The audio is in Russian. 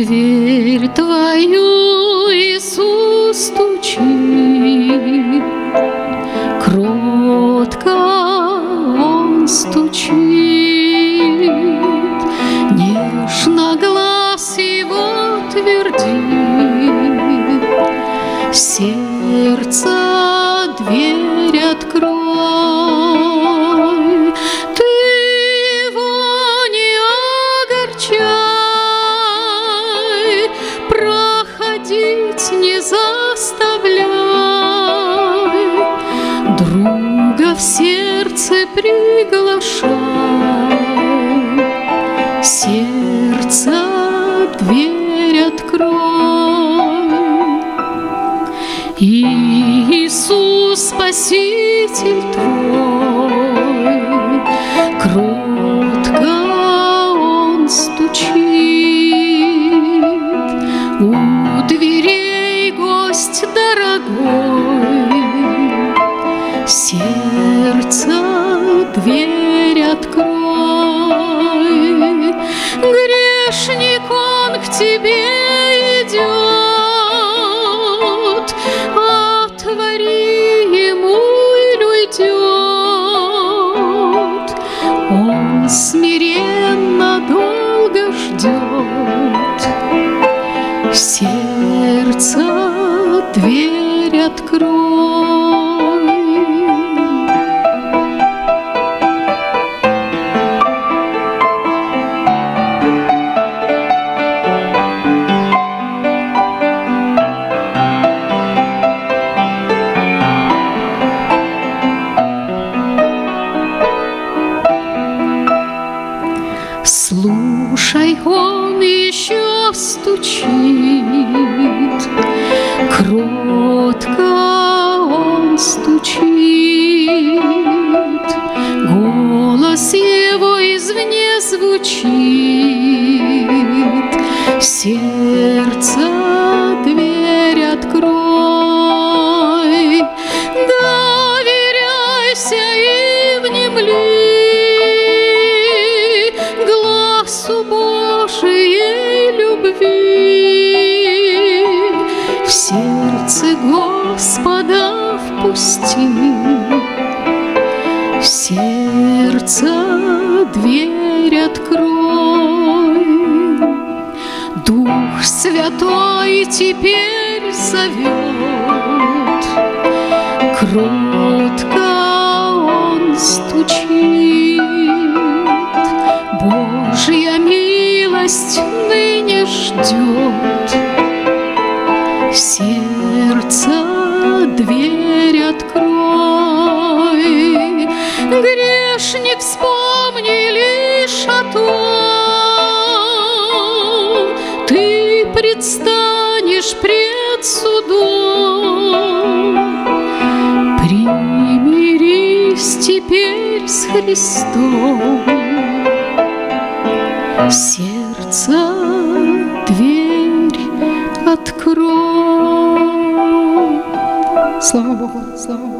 дверь Твою Иисус стучит, кротко Он стучит, нежно глаз Его твердит, сердце дверь открой, Ты Его не огорчай, проходить не заставляй, друга в сердце приглашай, сердце дверь открой. Иисус, Спаситель Твой, кротко Он стучит, у дверей гость дорогой, сердце дверь открой. Грешник Он к Тебе идет, отвори Ему или уйдет. Он смиренно долго ждет, сердце дверь открой. Слушай, Он еще стучит, кротко Он стучит, голос Его извне звучит, сердце дверь открой. Доверяйся и внемли Божией любви, в сердце Господа впусти, в сердце дверь открой. Дух Святой теперь зовет, кротко Он стучит, Божья милость ныне ждет, сердце дверь открой. Грешник, вспомни лишь о том, ты предстанешь пред судом. Примирись теперь с Христом, сердце дверь открой. Слава Богу, слава Богу.